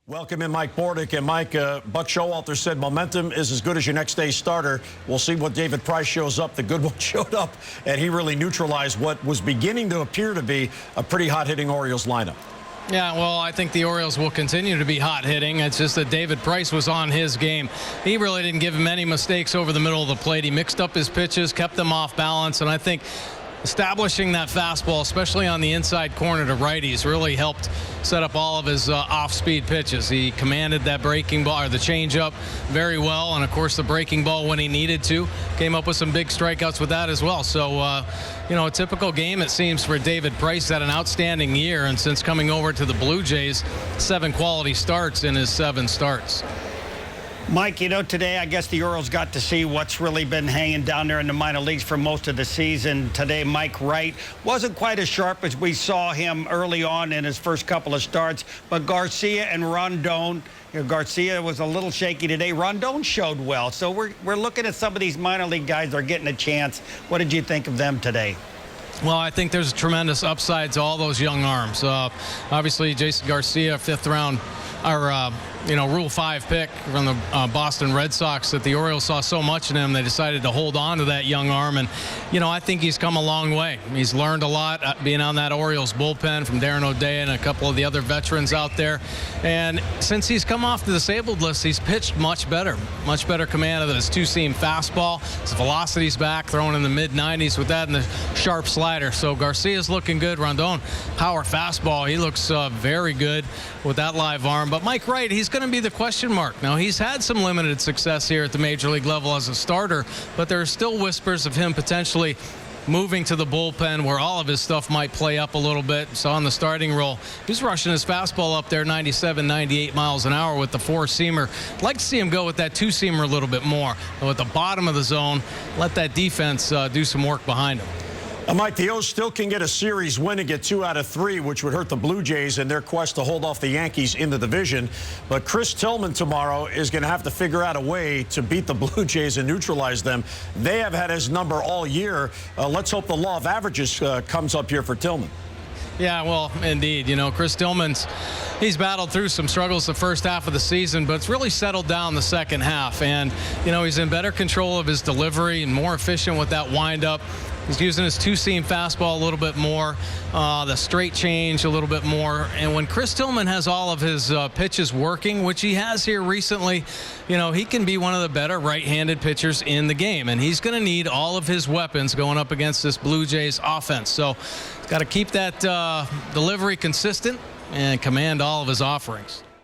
Welcome in Mike Bordick. And Mike, Buck Showalter said momentum is as good as your next day's starter. We'll see what David Price shows up. The good one showed up, and he really neutralized what was beginning to appear to be a pretty hot-hitting Orioles lineup. Yeah, well, I think the Orioles will continue to be hot-hitting. It's just that David Price was on his game. He really didn't give him any mistakes over the middle of the plate. He mixed up his pitches, kept them off balance, and I think establishing that fastball, especially on the inside corner to righties, really helped set up all of his off-speed pitches. He commanded that breaking ball, or the changeup, very well, and of course the breaking ball when he needed to. Came up with some big strikeouts with that as well. So, you know, a typical game, it seems, for David Price. Had an outstanding year, and since coming over to the Blue Jays, 7 quality starts in his 7 starts. Mike, you know, today I guess the Orioles got to see what's really been hanging down there in the minor leagues for most of the season. Today, Mike Wright wasn't quite as sharp as we saw him early on in his first couple of starts, but Garcia and Rondon, you know, Garcia was a little shaky today. Rondon showed well. So we're looking at some of these minor league guys that are getting a chance. What did you think of them today? Well, I think there's a tremendous upside to all those young arms. Obviously, Jason Garcia, 5th round, or Rule 5 pick from the Boston Red Sox, that the Orioles saw so much in him, they decided to hold on to that young arm. And, you know, I think he's come a long way. He's learned a lot being on that Orioles bullpen from Darren O'Day and a couple of the other veterans out there. And since he's come off the disabled list, he's pitched much better command of his 2-seam fastball. His velocity's back, throwing in the mid-90s with that and the sharp slider. So Garcia's looking good. Rondon, power fastball. He looks very good with that live arm. But Mike Wright, he's going to be the question mark. Now, he's had some limited success here at the major league level as a starter, but there are still whispers of him potentially moving to the bullpen where all of his stuff might play up a little bit. So on the starting role, he's rushing his fastball up there 97, 98 miles an hour with the 4-seamer. I'd like to see him go with that 2-seamer a little bit more. But at the bottom of the zone, let that defense do some work behind him. Mike, the O's still can get a series win and get 2 out of 3, which would hurt the Blue Jays in their quest to hold off the Yankees in the division. But Chris Tillman tomorrow is going to have to figure out a way to beat the Blue Jays and neutralize them. They have had his number all year. Let's hope the law of averages comes up here for Tillman. Yeah, well, indeed. You know, Chris Tillman's, he's battled through some struggles the first half of the season, but it's really settled down the second half. And, you know, he's in better control of his delivery and more efficient with that windup. He's using his 2-seam fastball a little bit more, the straight change a little bit more. And when Chris Tillman has all of his pitches working, which he has here recently, you know, he can be one of the better right-handed pitchers in the game. And he's going to need all of his weapons going up against this Blue Jays offense. So he's got to keep that delivery consistent and command all of his offerings.